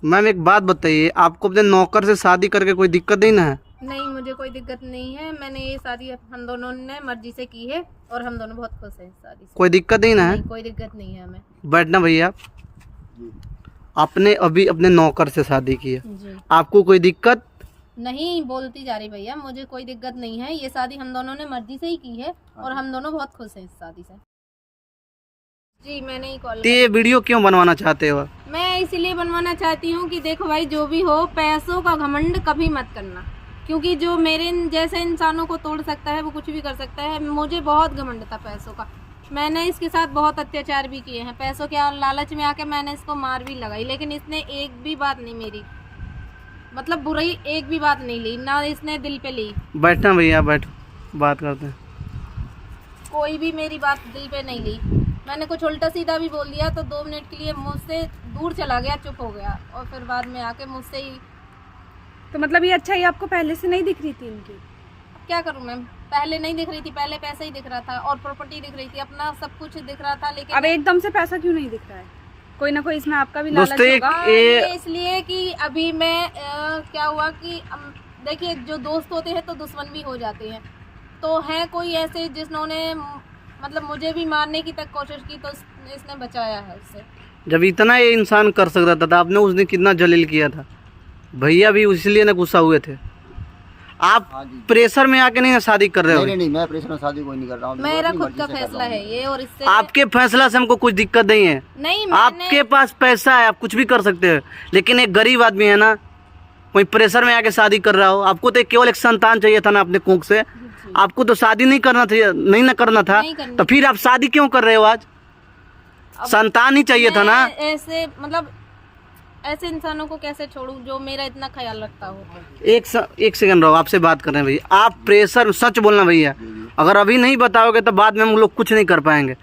Ma'am एक बात बताइए, आपको अपने नौकर से शादी करके कोई दिक्कत नहीं ना है? नहीं, मुझे कोई दिक्कत नहीं है। मैंने ये शादी हम दोनों ने मर्जी से की है और हम दोनों बहुत खुश हैं इस शादी से। कोई दिक्कत नहीं ना है? नहीं, कोई दिक्कत नहीं है हमें। बैठना भैया। आपने अभी अपने नौकर से शादी की है, जी आपको कोई दिक्कत? नहीं, बोलती जा रही भैया, मुझे कोई दिक्कत नहीं है। ये शादी हम दोनों ने मर्जी से ही की है और हम दोनों बहुत खुश हैं इस शादी से। जी मैंने ही कॉल तो ये वीडियो क्यों बनवाना चाहते हो? मैं इसीलिए बनवाना चाहती हूँ कि देखो भाई, जो भी हो पैसों का घमंड कभी मत करना, क्योंकि जो मेरे जैसे इंसानों को तोड़ सकता है वो कुछ भी कर सकता है। मुझे बहुत घमंड था पैसों का। मैंने इसके साथ बहुत अत्याचार भी किए हैं, पैसों के लालच में आके मैंने इसको मार भी लगाई, लेकिन इसने एक भी बात नहीं मेरी मतलब बुराई एक भी बात नहीं ली, ना इसने दिल पे ली। बैठना भैया, बैठो, बात करते हैं। कोई भी मेरी बात दिल पे नहीं ली। मैंने कुछ उल्टा सीधा भी बोल दिया तो 2 मिनट के लिए मुझसे दूर चला गया, चुप हो गया, और फिर बाद में आके मुझसे ही। तो मतलब ये अच्छाई आपको पहले से नहीं दिख रही थी इनकी? क्या करूं मैम, पहले नहीं दिख रही थी, पहले पैसा ही दिख रहा था और प्रॉपर्टी दिख रही थी, अपना सब कुछ दिख रहा था, लेकिन अब एकदम से पैसा क्यों नहीं दिख रहा है? कोई ना कोई इसमें आपका भी लालच दोस्तों, होगा। ये इसलिए कि अभी मैं क्या हुआ कि देखिए, जो दोस्त होते हैं तो दुश्मन भी हो जाते हैं। तो हैं कोई ऐसे जिन्होंने मतलब मुझे भी मारने की तक कोशिश की, तो इसने बचाया है उससे। जब इतना ये इंसान कर सकता था तो आपने उस दिन कितना जलील किया था। भैया भी इसलिए ना गुस्सा हुए थे। आप प्रेशर में आके नहीं शादी कर रहे हो? नहीं, मैं प्रेशर में शादी कोई नहीं कर रहा हूँ। मेरा खुद का फैसला है ये, और इससे आपके फैसला से हमको कुछ दिक्कत नहीं है। नहीं, आपके पास पैसा है, आप कुछ भी कर सकते हो, लेकिन एक गरीब आदमी है ना, कोई प्रेशर में आके शादी कर रहा हो। आपको तो केवल एक संतान चाहिए था ना अपने कुख से, आपको तो शादी नहीं करना था, नहीं ना करना था, तो फिर आप शादी क्यों कर रहे हो? आज संतान ही चाहिए था ना। ऐसे मतलब ऐसे इंसानों को कैसे छोड़ूं जो मेरा इतना ख्याल रखता हो। एक सेकंड रहो, आपसे बात कर रहे हैं भैया। आप प्रेशर, सच बोलना भैया, अगर अभी नहीं बताओगे तो बाद में हम लोग कुछ नहीं कर पाएंगे।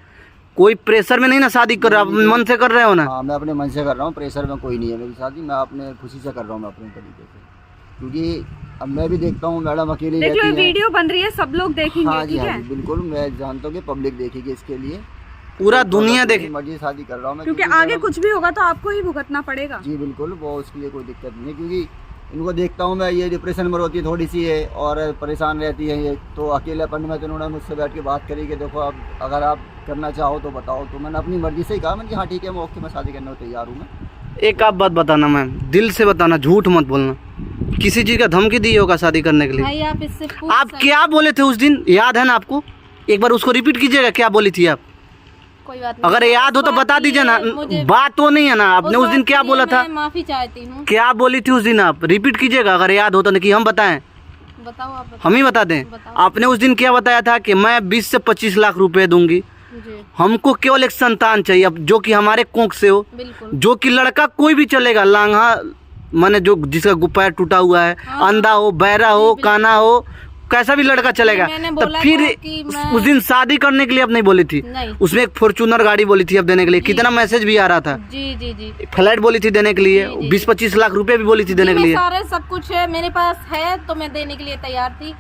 कोई प्रेशर में नहीं ना शादी कर रहे हो, आप मन से कर रहे हो ना? हाँ, मैं अपने मन से कर रहा हूँ, प्रेशर में कोई नहीं है मेरी शादी। मैं अपने खुशी से कर रहा हूँ, मैं अपने तरीके से, क्योंकि अब मैं भी देखता हूँ मैडम अकेली रहती है। वीडियो बन रही है, सब लोग देखेंगे। हाँ जी, ठीक हाँ है, जी, बिल्कुल। मैं जानता हूँ कि पब्लिक देखेगी इसके लिए, पूरा दुनिया देखे। मर्जी शादी कर रहा हूँ मैं, क्योंकि आगे कुछ भी होगा तो आपको ही भुगतना पड़ेगा। जी बिल्कुल, वो उसके लिए कोई दिक्कत नहीं है, क्योंकि इनको देखता हूँ मैं, ये डिप्रेशन में रोती थोड़ी सी है और परेशान रहती है ये। तो अकेलेपन में तो इन्होंने मुझसे बैठ के बात करी कि देखो, अब अगर आप करना चाहो तो बताओ। तो मैंने अपनी मर्जी से ही कहा, मैंने हाँ ठीक है, मैं ओके, मैं शादी करने को तैयार हूँ। मैं एक आप बात बताना मैम, दिल से बताना, झूठ मत बोलना। किसी चीज का धमकी दी होगा शादी करने के लिए? भाई आप इससे आप क्या बोले थे उस दिन, याद है ना आपको? एक बार उसको रिपीट कीजिएगा, क्या बोली थी आप? कोई बात नहीं, अगर याद हो तो बता दीजिए ना। बात तो नहीं है ना, आपने उस दिन क्या बोला था? माफी चाहती हूँ। क्या बोली थी उस दिन? आप रिपीट कीजिएगा अगर याद हो तो, नहीं कि हम बताएं। बताओ, आप बताओ। हम ही बता दें। आपने उस दिन क्या बताया था कि मैं 20 से 25 लाख रुपए दूंगी, जी हमको केवल एक संतान चाहिए, अब जो कि हमारे कोख से हो, बिल्कुल। जो कि लड़का कोई भी चलेगा, लांघा माने जो जिसका पैर टूटा हुआ है, अंधा हो, बहरा हो, काना हो, कैसा भी लड़का चलेगा। तो फिर उस दिन शादी करने के लिए अब नहीं बोली थी, नहीं। उसमें एक फॉर्च्यूनर गाड़ी बोली थी अब देने के लिए। कितना मैसेज भी आ रहा था। जी जी जी, फ्लैट बोली थी देने के लिए, 20-25 लाख रुपए भी बोली थी देने के लिए। सारे सब कुछ है मेरे पास है, तो मैं देने के लिए तैयार थी।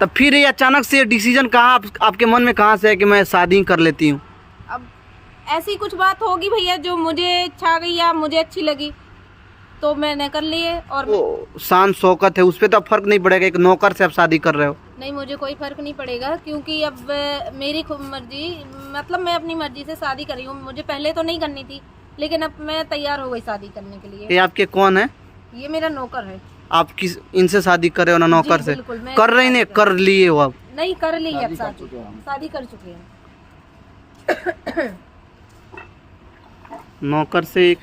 तब फिर ये अचानक से डिसीजन कहाँ आपके मन में कहाँ से है कि मैं शादी कर लेती हूँ? अब ऐसी कुछ बात होगी भैया जो मुझे छा गई या मुझे अच्छी लगी, तो मैंने कर लिए। और शान शौकत है, उस पर तो फर्क नहीं पड़ेगा, एक नौकर से आप शादी कर रहे हो। नहीं, मुझे कोई फर्क नहीं पड़ेगा, क्योंकि अब मेरी खुद मर्जी, मतलब मैं अपनी मर्जी से शादी कर रही हूँ। मुझे पहले तो नहीं करनी थी, लेकिन अब मैं तैयार हो गई शादी करने के लिए। ये आपके कौन है? ये मेरा नौकर है। आप किस इनसे शादी कर रहे हो ना नौकर से? कर रहे नहीं, कर लिए हो आप? नहीं, कर ली है, शादी कर चुके हैं। नौकर से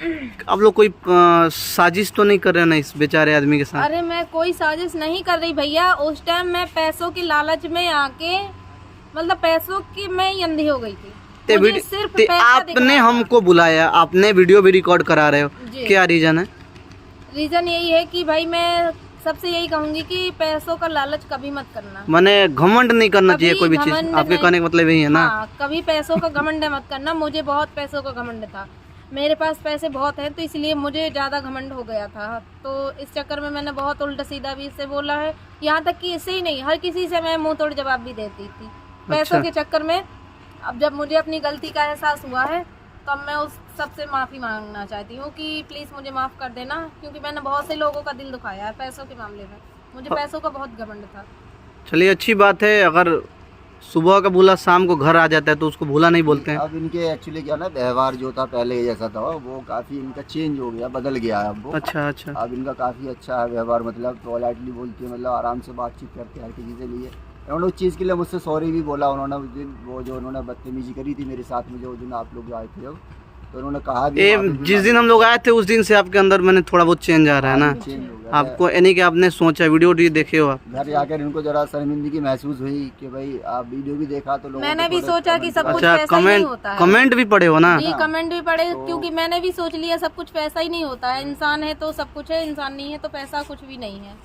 आप लोग कोई साजिश तो नहीं कर रहे हो ना इस बेचारे आदमी के साथ? अरे मैं कोई साजिश नहीं कर रही भैया, उस टाइम मैं पैसों की लालच में आके, मतलब पैसों की मैं ही अंधी हो गई थी। मुझे सिर्फ पैसा आपने हमको बुलाया, आपने वीडियो भी रिकॉर्ड करा रहे हो, क्या रीजन है? रीजन यही है कि भाई मैं सबसे यही कहूंगी कि पैसों का लालच कभी मत करना। माने घमंड नहीं करना चाहिए कोई भी चीज, आपके कहने का मतलब यही है ना? हाँ, कभी पैसों का घमंड मत करना। मुझे बहुत पैसों का घमंड था, मेरे पास पैसे बहुत हैं, तो इसलिए मुझे ज़्यादा घमंड हो गया था। तो इस चक्कर में मैंने बहुत उल्टा सीधा भी इससे बोला है, यहाँ तक कि इससे ही नहीं, हर किसी से मैं मुंह तोड़ जवाब भी देती थी पैसों के चक्कर में। अब जब मुझे अपनी गलती का एहसास हुआ है तो अब मैं उस सबसे माफ़ी मांगना चाहती हूँ कि प्लीज़ मुझे माफ़ कर देना, क्योंकि मैंने बहुत से लोगों का दिल दुखाया है पैसों के मामले में। मुझे पैसों का बहुत घमंड था। चलिए अच्छी बात है, अगर सुबह का भूला शाम को घर आ जाता है तो उसको भूला नहीं बोलते हैं। अब इनके एक्चुअली क्या ना, व्यवहार जो था पहले जैसा था वो काफ़ी इनका चेंज हो गया, बदल गया है अब वो। अच्छा अच्छा। अब इनका काफ़ी अच्छा है व्यवहार, मतलब पोलाइटली बोलती है, मतलब आराम से बातचीत करते हैं हर किसी से लिए। उन्होंने उस चीज़ के लिए मुझसे सॉरी भी बोला उन्होंने उस दिन, वो जो उन्होंने बदतमीजी करी थी मेरे साथ में जो उस दिन आप लोग जो आए थे जब, तो उन्होंने कहा भी जिस दिन हम लोग आए थे उस दिन से आपके अंदर मैंने थोड़ा बहुत चेंज आ रहा है ना चेंज हो गया आपको, यानी कि आपने सोचा वीडियो देखे हो आप? घर जाकर इनको जरा शर्मिंदगी महसूस हुई कि भाई आप वीडियो भी देखा तो लोगों मैंने को भी थोड़े सोचा कि सब कुछ अच्छा, पैसा ही नहीं होता है। कमेंट भी पढ़े हो ना? जी कमेंट भी पढ़े, क्योंकि मैंने भी सोच लिया सब कुछ पैसा ही नहीं होता है। इंसान है तो सब कुछ है, इंसान नहीं है तो पैसा कुछ भी नहीं है।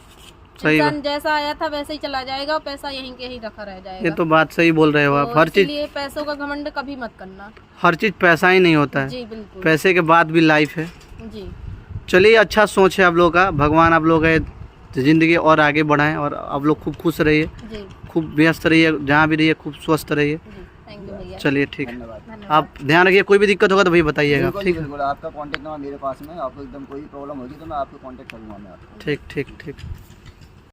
सही इंसान जैसा आया था वैसे ही चला जाएगा, पैसा यहीं के ही रखा रह ये जाएगा। तो बात सही बोल रहे हो आप। हर चीज, इसलिए पैसों का घमंड कभी मत करना। हर चीज पैसा ही नहीं होता है, जी बिल्कुल। पैसे के बाद भी लाइफ है। जी चलिए अच्छा सोच है आप लोगों का, भगवान आप लोग ज़िंदगी और आगे बढ़ाएं और आप लोग खूब खुश रहिए, जी खूब व्यस्त रहिए, जहाँ भी रहिए खूब स्वस्थ रहिए। जी थैंक यू भैया। चलिए ठीक है, धन्यवाद। धन्यवाद। आप ध्यान रखिए, कोई भी दिक्कत होगा तो भाई बताइएगा। बिल्कुल ठीक बिल्कुल, आपका कॉन्टैक्ट नंबर मेरे पास में है, आपको एकदम कोई प्रॉब्लम होगी तो मैं आपको कॉन्टैक्ट करूँगा मैं आपको। ठीक ठीक ठीक।